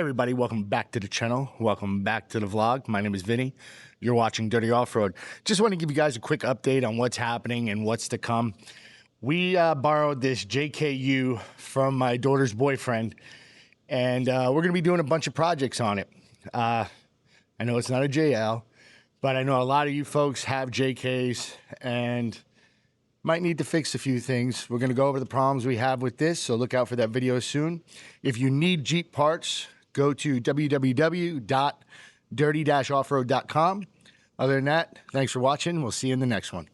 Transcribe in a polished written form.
Everybody, welcome back to the channel. Welcome back to the vlog. My name is Vinny. You're watching Dirty Off-Road. Just want to give you guys a quick update on what's happening and what's to come. We borrowed this JKU from my daughter's boyfriend, and we're going to be doing a bunch of projects on it. I know it's not a JL, but I know a lot of you folks have JKs and might need to fix a few things. We're going to go over the problems we have with this, so look out for that video soon. If you need Jeep parts, go to www.dirty-offroad.com. Other than that, thanks for watching. We'll see you in the next one.